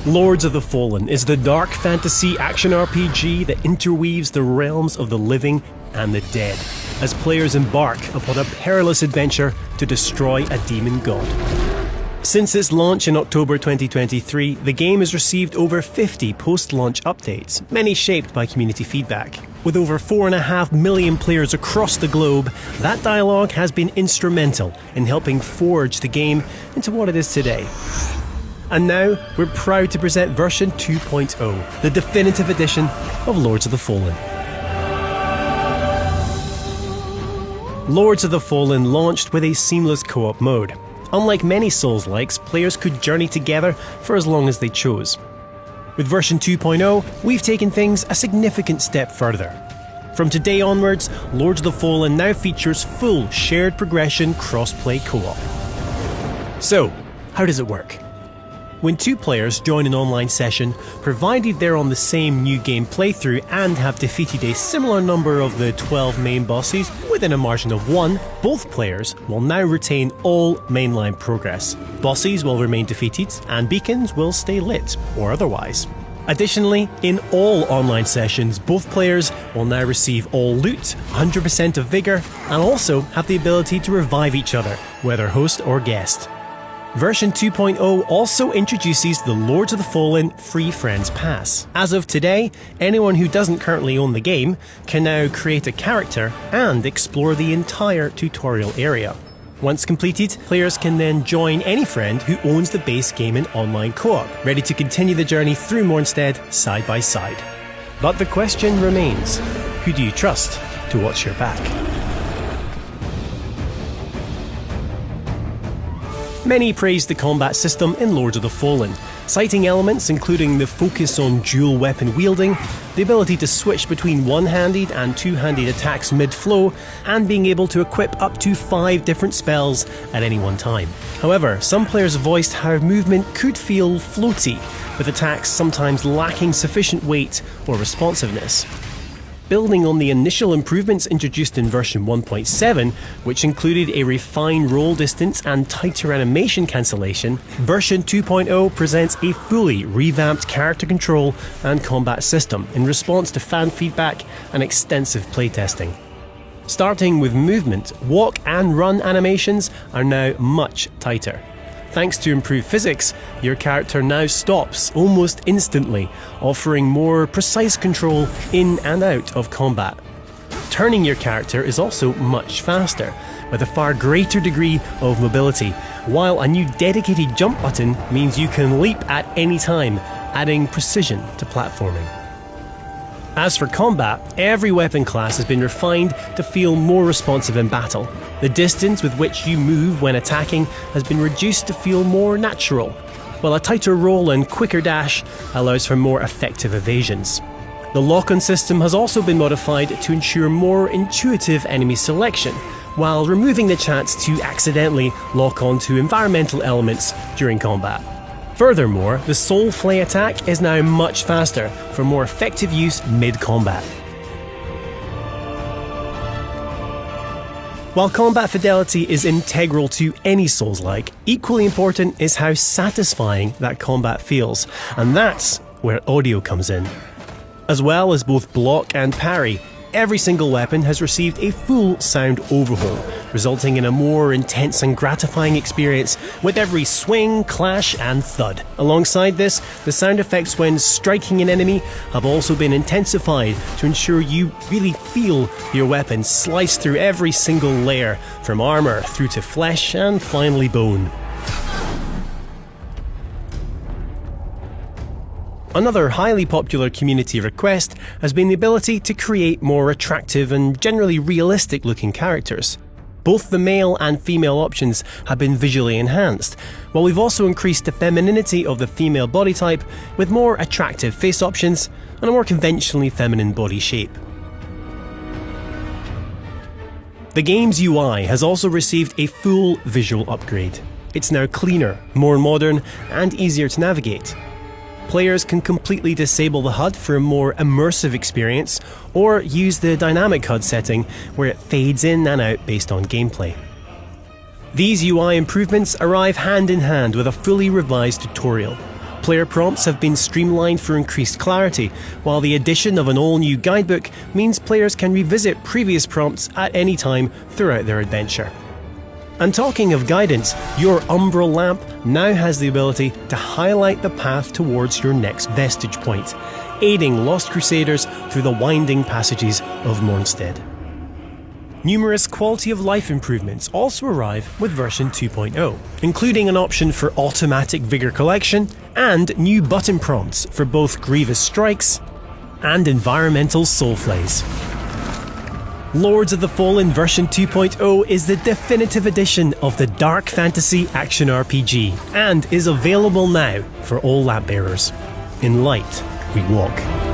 Lords of the Fallen is the dark fantasy action RPG that interweaves the realms of the living and the dead, as players embark upon a perilous adventure to destroy a demon god. Since its launch in October 2023, the game has received over 50 post-launch updates, many shaped by community feedback. With over 4.5 million players across the globe, that dialogue has been instrumental in helping forge the game into what it is today. And now, we're proud to present version 2.0, the definitive edition of Lords of the Fallen. Lords of the Fallen launched with a seamless co-op mode. Unlike many Souls-likes, players could journey together for as long as they chose. With version 2.0, we've taken things a significant step further. From today onwards, Lords of the Fallen now features full shared progression cross-play co-op. So, how does it work? When two players join an online session, provided they're on the same new game playthrough and have defeated a similar number of the 12 main bosses within a margin of 1, both players will now retain all mainline progress. Bosses will remain defeated and beacons will stay lit, or otherwise. Additionally, in all online sessions, both players will now receive all loot, 100% of vigour, and also have the ability to revive each other, whether host or guest. Version 2.0 also introduces the Lords of the Fallen Free Friends Pass. As of today, anyone who doesn't currently own the game can now create a character and explore the entire tutorial area. Once completed, players can then join any friend who owns the base game in online co-op, ready to continue the journey through Mournstead side by side. But the question remains, who do you trust to watch your back? Many praised the combat system in Lords of the Fallen, citing elements including the focus on dual weapon wielding, the ability to switch between one-handed and two-handed attacks mid-flow, and being able to equip up to 5 different spells at any one time. However, some players voiced how movement could feel floaty, with attacks sometimes lacking sufficient weight or responsiveness. Building on the initial improvements introduced in version 1.7, which included a refined roll distance and tighter animation cancellation, version 2.0 presents a fully revamped character control and combat system in response to fan feedback and extensive playtesting. Starting with movement, walk and run animations are now much tighter. Thanks to improved physics, your character now stops almost instantly, offering more precise control in and out of combat. Turning your character is also much faster, with a far greater degree of mobility, while a new dedicated jump button means you can leap at any time, adding precision to platforming. As for combat, every weapon class has been refined to feel more responsive in battle. The distance with which you move when attacking has been reduced to feel more natural, while a tighter roll and quicker dash allows for more effective evasions. The lock-on system has also been modified to ensure more intuitive enemy selection, while removing the chance to accidentally lock onto environmental elements during combat. Furthermore, the Soul Flay attack is now much faster for more effective use mid-combat. While combat fidelity is integral to any Souls-like, equally important is how satisfying that combat feels, and that's where audio comes in. As well as both block and parry, every single weapon has received a full sound overhaul, resulting in a more intense and gratifying experience with every swing, clash and thud. Alongside this, the sound effects when striking an enemy have also been intensified to ensure you really feel your weapon slice through every single layer, from armour through to flesh and finally bone. Another highly popular community request has been the ability to create more attractive and generally realistic looking characters. Both the male and female options have been visually enhanced, while we've also increased the femininity of the female body type with more attractive face options and a more conventionally feminine body shape. The game's UI has also received a full visual upgrade. It's now cleaner, more modern and easier to navigate. Players can completely disable the HUD for a more immersive experience, or use the dynamic HUD setting where it fades in and out based on gameplay. These UI improvements arrive hand in hand with a fully revised tutorial. Player prompts have been streamlined for increased clarity, while the addition of an all-new guidebook means players can revisit previous prompts at any time throughout their adventure. And talking of guidance, your Umbral lamp now has the ability to highlight the path towards your next vestige point, aiding Lost Crusaders through the winding passages of Mornstead. Numerous quality of life improvements also arrive with version 2.0, including an option for automatic Vigour collection and new button prompts for both Grievous Strikes and environmental Soulflays. Lords of the Fallen version 2.0 is the definitive edition of the dark fantasy action RPG and is available now for all lamp bearers. In light, we walk.